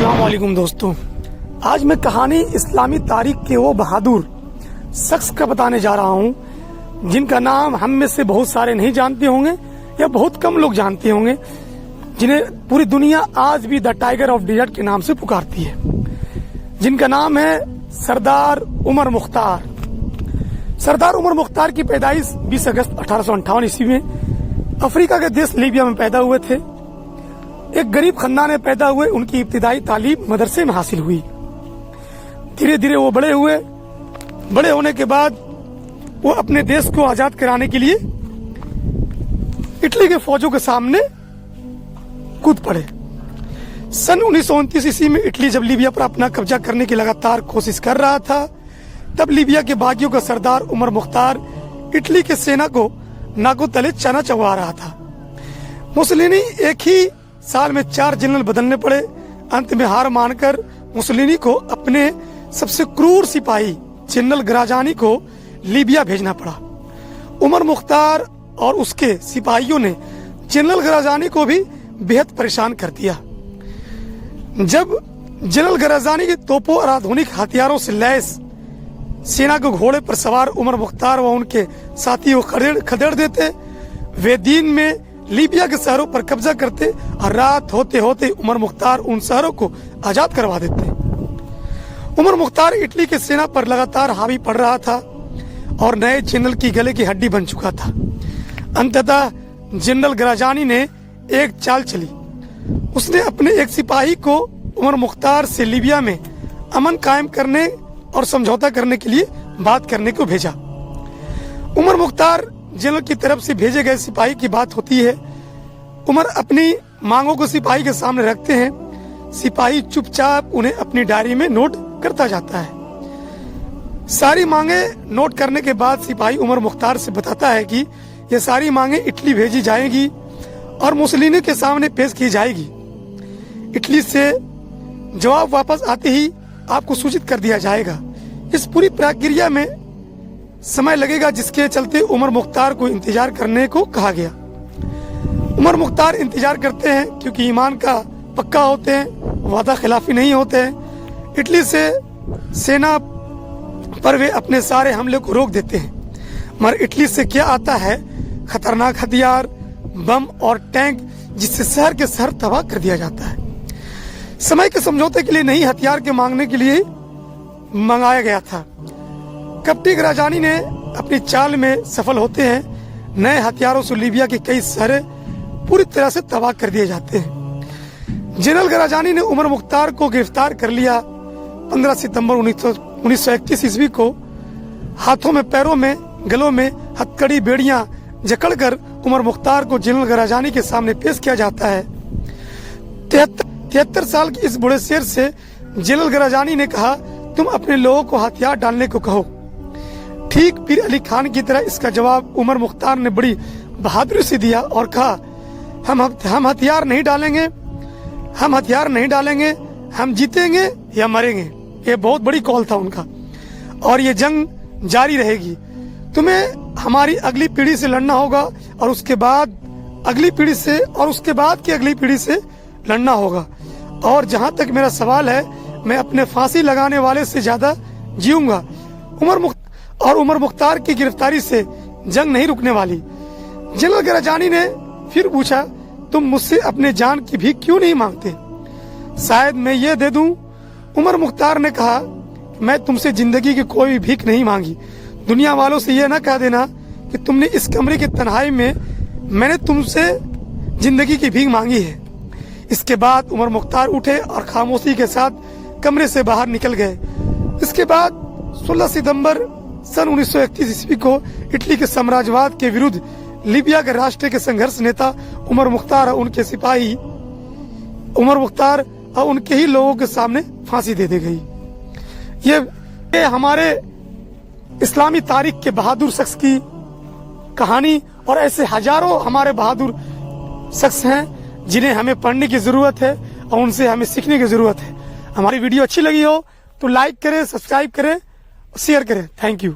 अस्सलाम वालेकुम दोस्तों, आज मैं कहानी इस्लामी तारीख के वो बहादुर शख्स का बताने जा रहा हूँ जिनका नाम हम में से बहुत सारे नहीं जानते होंगे या बहुत कम लोग जानते होंगे, जिन्हें पूरी दुनिया आज भी द टाइगर ऑफ डेजर्ट के नाम से पुकारती है, जिनका नाम है सरदार उमर मुख्तार। सरदार उमर मुख्तार की पैदाइश 20 अगस्त 1858 ईस्वी में अफ्रीका के देश लीबिया में पैदा हुए थे। एक गरीब खानदान में पैदा हुए, उनकी इब्तिदाई तालीम मदरसे में हासिल हुई। धीरे धीरे वो बड़े हुए। बड़े होने के बाद वो अपने देश को आजाद कराने के लिए इटली के फौजों के सामने कूद पड़े। सन 1929 ईस्वी में इटली जब लीबिया पर अपना कब्जा करने की लगातार कोशिश कर रहा था, तब लीबिया के बागियों का सरदार उमर मुख्तार इटली के सेना को नाकों तले चना चबा रहा था। मुसलिनी एक ही साल में 4 जनरल बदलने पड़े। अंत में हार मानकर मुसलिनी को अपने सबसे क्रूर सिपाही जनरल ग्राजानी को लीबिया भेजना पड़ा। उमर मुख्तार और उसके सिपाहियों ने जनरल ग्राजानी को भी बेहद परेशान कर दिया। जब जनरल ग्राजानी की तोपों और आधुनिक हथियारों से लैस सेना को घोड़े पर सवार उमर मुख्तार व उनके साथियों खदेड़ देते, वे दिन में लीबिया के शहरों पर कब्जा करते और रात होते होते उमर मुख्तार उन शहरों को आजाद करवा देते। उमर मुख्तार इटली की सेना पर लगातार हावी पड़ रहा था और नए जनरल की गले की हड्डी बन चुका था। अंततः जनरल ग्राजानी ने एक चाल चली। उसने अपने एक सिपाही को उमर मुख्तार से लीबिया में अमन कायम करने और समझौता करने के लिए बात करने को भेजा। उमर मुख्तार जनरल की तरफ से भेजे गए सिपाही की बात होती है। उमर अपनी मांगों को सिपाही के सामने रखते हैं। सिपाही चुपचाप उन्हें अपनी डायरी में नोट करता जाता है। सारी मांगे नोट करने के बाद सिपाही उमर मुख्तार से बताता है कि ये सारी मांगे इटली भेजी जाएगी और मुसलिनी के सामने पेश की जाएगी। इटली से जवाब वापस आते ही आपको सूचित कर दिया जाएगा। इस पूरी प्रक्रिया में समय लगेगा, जिसके चलते उमर मुख्तार को इंतजार करने को कहा गया। उमर मुख्तार इंतजार करते हैं क्योंकि ईमान का पक्का होते हैं, वादा खिलाफी नहीं होते हैं। इटली से सेना पर वे अपने सारे हमले को रोक देते हैं, मगर इटली से क्या आता है? खतरनाक हथियार, बम और टैंक, जिससे शहर के शहर तबाह कर दिया जाता है। समय के समझौते के लिए नहीं, हथियार के मांगने के लिए मंगाया गया था। कप्टी ग्राजानी ने अपनी चाल में सफल होते हैं। नए हथियारों से लीबिया के कई शहर पूरी तरह से तबाह कर दिए जाते हैं। जनरल ग्राजानी ने उमर मुख्तार को गिरफ्तार कर लिया। 15 सितंबर 1931 ईस्वी को हाथों में, पैरों में, गलों में हथकड़ी बेड़ियां जकड़कर उमर मुख्तार को जनरल ग्राजानी के सामने पेश किया जाता है। 73 साल के इस बूढ़े शेर से जनरल ग्राजानी ने कहा, तुम अपने लोगों को हथियार डालने को कहो। ठीक पीर अली खान की तरह इसका जवाब उमर मुख्तार ने बड़ी बहादुरी से दिया और कहा, हम हथियार नहीं डालेंगे, हम हथियार नहीं डालेंगे, हम जीतेंगे या मरेंगे। ये बहुत बड़ी कॉल था उनका और ये जंग जारी रहेगी। तुम्हें हमारी अगली पीढ़ी से लड़ना होगा और उसके बाद अगली पीढ़ी से और उसके बाद की अगली पीढ़ी से लड़ना होगा। और जहां तक मेरा सवाल है, मैं अपने फांसी लगाने वाले से ज्यादा जीऊंगा। उमर मुख्तार की गिरफ्तारी से जंग नहीं रुकने वाली। जनरल ग्राजानी ने फिर पूछा, तुम मुझसे अपने जान की भीख क्यों नहीं मांगते? शायद मैं ये दे दूं। उमर मुख्तार ने कहा, मैं तुमसे जिंदगी की कोई भीख नहीं मांगी। दुनिया वालों से यह ना कह देना कि तुमने इस कमरे की तन्हाई में मैंने तुमसे जिंदगी की भीख मांगी है। इसके बाद उमर मुख्तार उठे और खामोशी के साथ कमरे से बाहर निकल गए। इसके बाद 16 सितंबर सन 1931 ईस्वी को इटली के साम्राज्यवाद के विरुद्ध लीबिया के राष्ट्र के संघर्ष नेता उमर मुख्तार और उनके सिपाही उमर मुख्तार और उनके ही लोगों के सामने फांसी दे दी गई। ये हमारे इस्लामी तारीख के बहादुर शख्स की कहानी, और ऐसे हजारों हमारे बहादुर शख्स हैं जिन्हें हमें पढ़ने की जरूरत है और उनसे हमें सीखने की जरूरत है। हमारी वीडियो अच्छी लगी हो तो लाइक करें, सब्सक्राइब करें, शेयर करें। Thank you.